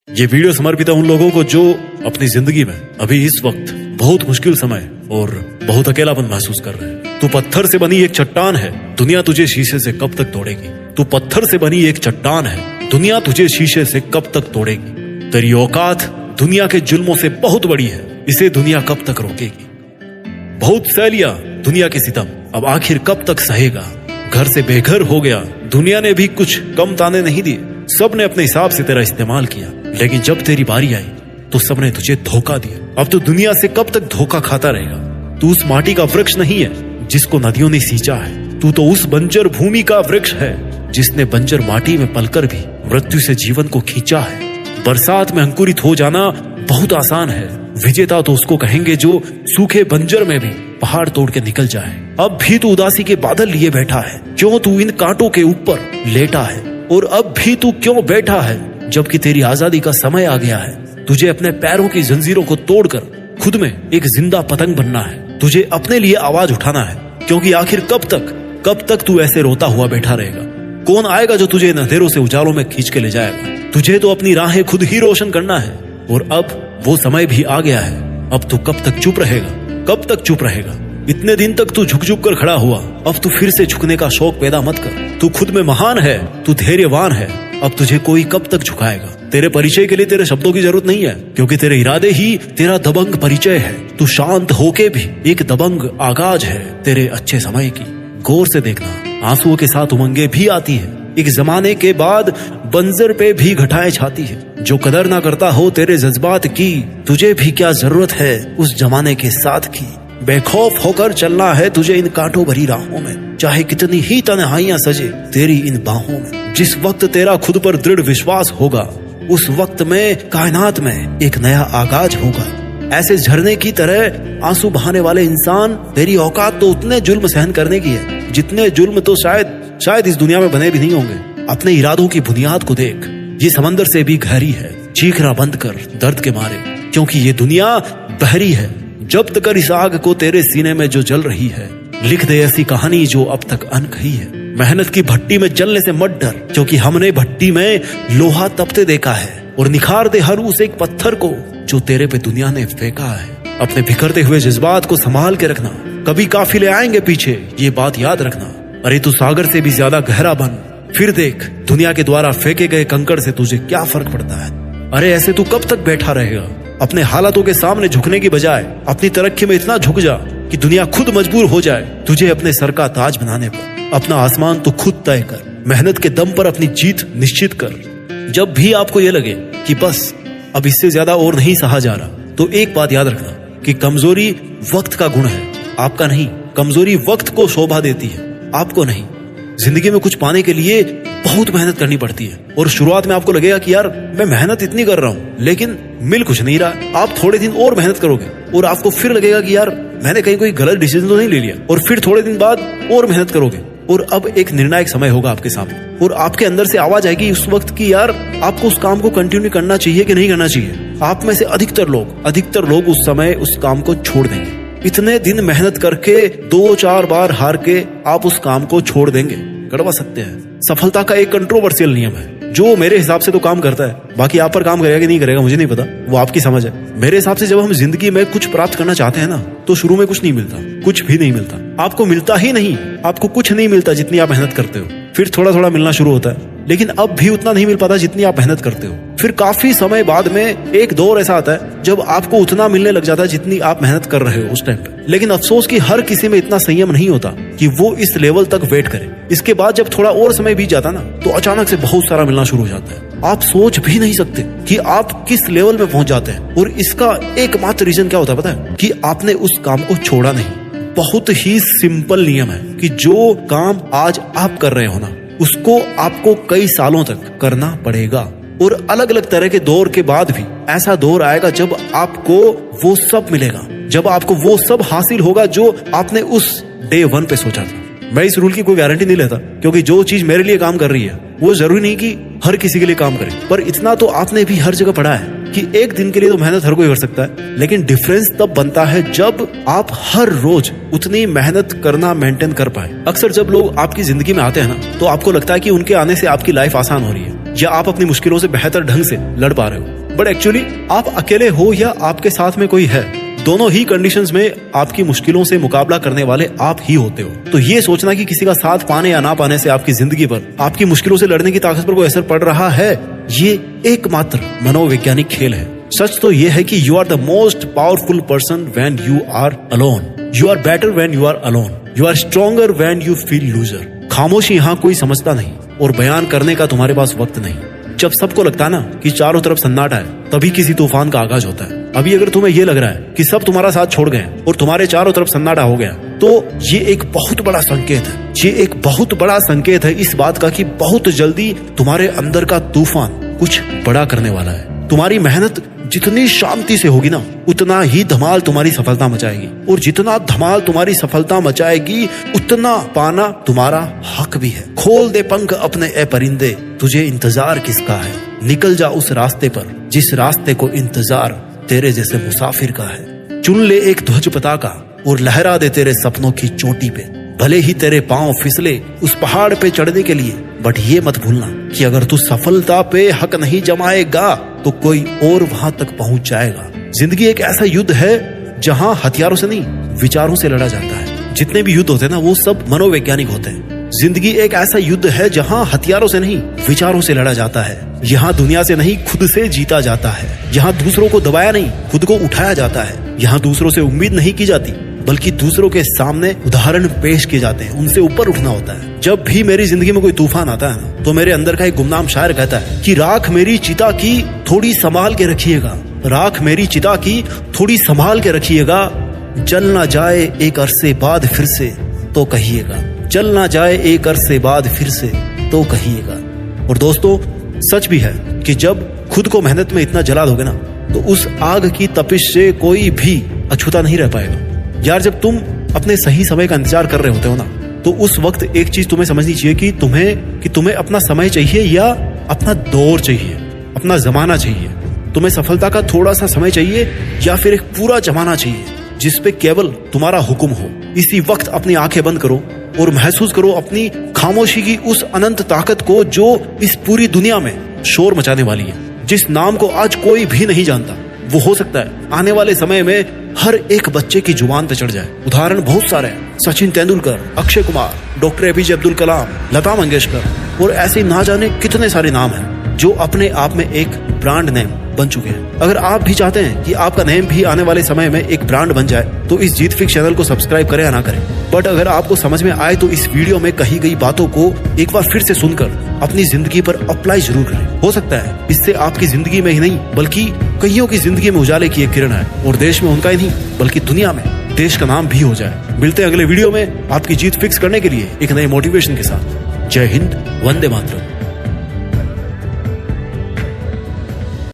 ये वीडियो समर्पित है उन लोगों को जो अपनी जिंदगी में अभी इस वक्त बहुत मुश्किल समय और बहुत अकेलापन महसूस कर रहे हैं। तू पत्थर से बनी एक चट्टान है, दुनिया तुझे शीशे से कब तक तोड़ेगी। तू पत्थर से बनी एक चट्टान है, दुनिया तुझे शीशे से कब तक तोड़ेगी। तेरी औकात दुनिया के जुल्मों से बहुत बड़ी है, इसे दुनिया कब तक रोकेगी। बहुत सह लिया दुनिया के सितम, अब आखिर कब तक सहेगा। घर से बेघर हो गया, दुनिया ने भी कुछ कम ताने नहीं दिए। सबने अपने हिसाब से तेरा इस्तेमाल किया, लेकिन जब तेरी बारी आई तो सबने तुझे धोखा दिया। अब तो दुनिया से कब तक धोखा खाता रहेगा। तू उस माटी का वृक्ष नहीं है जिसको नदियों ने सींचा है, तू तो उस बंजर भूमि का वृक्ष है जिसने बंजर माटी में पलकर भी मृत्यु से जीवन को खींचा है। बरसात में अंकुरित हो जाना बहुत आसान है, विजेता तो उसको कहेंगे जो सूखे बंजर में भी पहाड़ तोड़ के निकल जाए। अब भी तू उदासी के बादल लिए बैठा है, क्यों तू इन कांटों के ऊपर लेटा है। और अब भी तू क्यों बैठा है जबकि तेरी आजादी का समय आ गया है। तुझे अपने पैरों की जंजीरों को तोड़कर खुद में एक जिंदा पतंग बनना है। तुझे अपने लिए आवाज उठाना है, क्योंकि आखिर कब तक तू ऐसे रोता हुआ बैठा रहेगा। कौन आएगा जो तुझे इन अंधेरों से उजालों में खींच के ले जाएगा। तुझे तो अपनी राहें खुद ही रोशन करना है, और अब वो समय भी आ गया है। अब तू कब तक चुप रहेगा, कब तक चुप रहेगा। इतने दिन तक तू झुक झुक कर खड़ा हुआ, अब तू फिर से झुकने का शौक पैदा मत कर। तू खुद में महान है, तू धैर्यवान है, अब तुझे कोई कब तक झुकाएगा। तेरे परिचय के लिए तेरे शब्दों की जरूरत नहीं है, क्योंकि तेरे इरादे ही तेरा दबंग परिचय है। तू शांत होके भी एक दबंग आगाज है तेरे अच्छे समय की। गौर से देखना, आंसुओं के साथ उमंगे भी आती है। एक जमाने के बाद बंजर पे भी घटाएं छाती है। जो कदर ना करता हो तेरे जज्बात की, तुझे भी क्या जरूरत है उस जमाने के साथ की। बेखौफ होकर चलना है तुझे इन कांटों भरी राहों में, चाहे कितनी ही तन्हाइयां सजे तेरी इन बाहों में। जिस वक्त तेरा खुद पर दृढ़ विश्वास होगा, उस वक्त में कायनात में एक नया आगाज होगा। ऐसे झरने की तरह आंसू बहाने वाले इंसान, तेरी औकात तो उतने जुल्म सहन करने की है जितने जुल्म तो शायद इस दुनिया में बने भी नहीं होंगे। अपने इरादों की बुनियाद को देख, ये समंदर से भी गहरी है। चीखना बंद कर दर्द के मारे, क्योंकि ये दुनिया बहरी है। जब्त कर इस आग को तेरे सीने में जो जल रही है, लिख दे ऐसी कहानी जो अब तक अनकही है। मेहनत की भट्टी में जलने से मत डर, क्योंकि हमने भट्टी में लोहा तपते देखा है। और निखार दे हर उस एक पत्थर को जो तेरे पे दुनिया ने फेंका है। अपने बिखरते हुए जज्बात को संभाल के रखना, कभी काफिले आएंगे पीछे, ये बात याद रखना। अरे तू सागर से भी ज्यादा गहरा बन, फिर देख दुनिया के द्वारा फेंके गए कंकड़ से तुझे क्या फर्क पड़ता है। अरे ऐसे तू कब तक बैठा रहेगा। अपने हालातों के सामने झुकने की बजाय अपनी तरक्की में इतना झुक जा कि दुनिया खुद मजबूर हो जाए तुझे अपने सर का ताज बनाने पर। अपना आसमान तो खुद तय कर, मेहनत के दम पर अपनी जीत निश्चित कर। जब भी आपको यह लगे कि बस अब इससे ज्यादा और नहीं सहा जा रहा, तो एक बात याद रखना कि कमजोरी वक्त का गुण है, आपका नहीं। कमजोरी वक्त को शोभा देती है, आपको नहीं। जिंदगी में कुछ पाने के लिए बहुत मेहनत करनी पड़ती है, और शुरुआत में आपको लगेगा कि यार मैं मेहनत इतनी कर रहा हूँ लेकिन मिल कुछ नहीं रहा। आप थोड़े दिन और मेहनत करोगे और आपको फिर लगेगा कि यार मैंने कहीं कोई गलत डिसीजन तो नहीं ले लिया। और फिर थोड़े दिन बाद और मेहनत करोगे, और अब एक निर्णायक समय होगा आपके सामने, और आपके अंदर से आवाज आएगी उस वक्त की यार आपको उस काम को कंटिन्यू करना चाहिए कि नहीं करना चाहिए। आप में से अधिकतर लोग उस समय उस काम को छोड़ देंगे। इतने दिन मेहनत करके 2-4 बार हार के आप उस काम को छोड़ देंगे। कड़वा सत्य है। सफलता का एक कंट्रोवर्शियल नियम है जो मेरे हिसाब से तो काम करता है, बाकी आप पर काम करेगा कि नहीं करेगा मुझे नहीं पता, वो आपकी समझ है। मेरे हिसाब से जब हम जिंदगी में कुछ प्राप्त करना चाहते हैं ना, तो शुरू में कुछ नहीं मिलता, कुछ भी नहीं मिलता। आपको मिलता ही नहीं, आपको कुछ नहीं मिलता जितनी आप मेहनत करते हो। फिर थोड़ा थोड़ा मिलना शुरू होता है, लेकिन अब भी उतना नहीं मिल पाता जितनी आप मेहनत करते हो। फिर काफी समय बाद में एक दौर ऐसा आता है जब आपको उतना मिलने लग जाता है जितनी आप मेहनत कर रहे हो उस टाइम पे। लेकिन अफसोस कि हर किसी में इतना संयम नहीं होता कि वो इस लेवल तक वेट करे। इसके बाद जब थोड़ा और समय बीत जाता ना, तो अचानक से बहुत सारा मिलना शुरू हो जाता है। आप सोच भी नहीं सकते कि आप किस लेवल में पहुंच जाते हैं। और इसका एकमात्र रीजन क्या होता है पता है? कि आपने उस काम को छोड़ा नहीं। बहुत ही सिंपल नियम है कि जो काम आज आप कर रहे हो ना, उसको आपको कई सालों तक करना पड़ेगा। और अलग अलग तरह के दौर के बाद भी ऐसा दौर आएगा जब आपको वो सब मिलेगा, जब आपको वो सब हासिल होगा जो आपने उस डे 1 पे सोचा था। मैं इस रूल की कोई गारंटी नहीं लेता, क्योंकि जो चीज मेरे लिए काम कर रही है वो जरूरी नहीं कि हर किसी के लिए काम करे। पर इतना तो आपने भी हर जगह पढ़ा है कि एक दिन के लिए तो मेहनत हर कोई कर सकता है, लेकिन डिफरेंस तब बनता है जब आप हर रोज उतनी मेहनत करना मेंटेन कर पाए। अक्सर जब लोग आपकी जिंदगी में आते हैं ना, तो आपको लगता है कि उनके आने से आपकी लाइफ आसान हो रही है या आप अपनी मुश्किलों से बेहतर ढंग से लड़ पा रहे हो। बट एक्चुअली आप अकेले हो या आपके साथ में कोई है, दोनों ही कंडीशंस में आपकी मुश्किलों से मुकाबला करने वाले आप ही होते हो। तो ये सोचना कि किसी का साथ पाने या ना पाने से आपकी जिंदगी पर, आपकी मुश्किलों से लड़ने की ताकत पर कोई असर पड़ रहा है, ये एकमात्र मनोवैज्ञानिक खेल है। सच तो ये है कि you are the most powerful person when you are alone. You are better when you are alone. You are stronger when you feel loser. खामोशी यहाँ कोई समझता नहीं और बयान करने का तुम्हारे पास वक्त नहीं। जब सबको लगता है ना कि चारों तरफ सन्नाटा है, तभी किसी तूफान का आगाज होता है। अभी अगर तुम्हें ये लग रहा है कि सब तुम्हारा साथ छोड़ गए और तुम्हारे चारों तरफ सन्नाटा हो गया, तो ये एक बहुत बड़ा संकेत है। ये एक बहुत बड़ा संकेत है इस बात का कि बहुत जल्दी तुम्हारे अंदर का तूफान कुछ बड़ा करने वाला है। तुम्हारी मेहनत जितनी शांति से होगी ना, उतना ही धमाल तुम्हारी सफलता मचाएगी, और जितना धमाल तुम्हारी सफलता मचाएगी, उतना पाना तुम्हारा हक भी है। खोल दे पंख अपने ए परिंदे, तुझे इंतजार किसका है। निकल जा उस रास्ते पर जिस रास्ते को इंतजार तेरे जैसे मुसाफिर का है। चुन ले एक ध्वज पताका और लहरा दे तेरे सपनों की चोटी पे। भले ही तेरे पांव फिसले उस पहाड़ पे चढ़ने के लिए, बट ये मत भूलना कि अगर तू सफलता पे हक नहीं जमाएगा तो कोई और वहां तक पहुंच जाएगा। जिंदगी एक ऐसा युद्ध है जहां हथियारों से नहीं, विचारों से लड़ा जाता है। जितने भी युद्ध होते हैं ना, वो सब मनोवैज्ञानिक होते हैं। जिंदगी एक ऐसा युद्ध है जहां हथियारों से नहीं, विचारों से लड़ा जाता है। यहाँ दुनिया से नहीं, खुद से जीता जाता है। यहाँ दूसरों को दबाया नहीं, खुद को उठाया जाता है। यहाँ दूसरों से उम्मीद नहीं की जाती, बल्कि दूसरों के सामने उदाहरण पेश किए जाते हैं। उनसे ऊपर उठना होता है। जब भी मेरी जिंदगी में कोई तूफान आता है ना, तो मेरे अंदर का एक गुमनाम शायर कहता है कि राख मेरी चिता की थोड़ी संभाल के रखिएगा। राख मेरी चिता की थोड़ी संभाल के रखिएगा। जल ना जाए एक अरसे बाद फिर से तो कहिएगा। जल ना जाए एक अरसे बाद फिर से तो कहिएगा। और दोस्तों, सच भी है कि जब खुद को मेहनत में इतना जला दोगे ना, तो उस आग की तपिश से कोई भी अछूता नहीं रह पाएगा। यार, जब तुम अपने सही समय का इंतजार कर रहे होते हो ना, तो उस वक्त एक चीज तुम्हें समझनी चाहिए कि तुम्हें अपना समय चाहिए या अपना दौर चाहिए, अपना जमाना चाहिए। तुम्हें सफलता का थोड़ा सा समय चाहिए या फिर एक पूरा जमाना चाहिए जिसपे केवल तुम्हारा हुक्म हो। इसी वक्त अपनी आंखें बंद करो और महसूस करो अपनी खामोशी की उस अनंत ताकत को जो इस पूरी दुनिया में शोर मचाने वाली है। जिस नाम को आज कोई भी नहीं जानता, वो हो सकता है आने वाले समय में हर एक बच्चे की जुबान पे चढ़ जाए। उदाहरण बहुत सारे हैं। सचिन तेंदुलकर, अक्षय कुमार, डॉक्टर एपीजे अब्दुल कलाम, लता मंगेशकर और ऐसे ना जाने कितने सारे नाम हैं जो अपने आप में एक ब्रांड नेम बन चुके हैं। अगर आप भी चाहते हैं कि आपका नेम भी आने वाले समय में एक ब्रांड बन जाए, तो इस जीत फिक्स चैनल को सब्सक्राइब करें या ना करें। बट अगर आपको समझ में आए तो इस वीडियो में कही गई बातों को एक बार फिर से सुनकर अपनी जिंदगी पर अप्लाई जरूर करें। हो सकता है इससे आपकी जिंदगी में ही नहीं, बल्कि कईयों की जिंदगी में उजाले की एक किरण है, और देश में उनका ही नहीं बल्कि दुनिया में देश का नाम भी हो जाए। मिलते हैं अगले वीडियो में आपकी जीत फिक्स करने के लिए एक नए मोटिवेशन के साथ। जय हिंद, वंदे मातरम।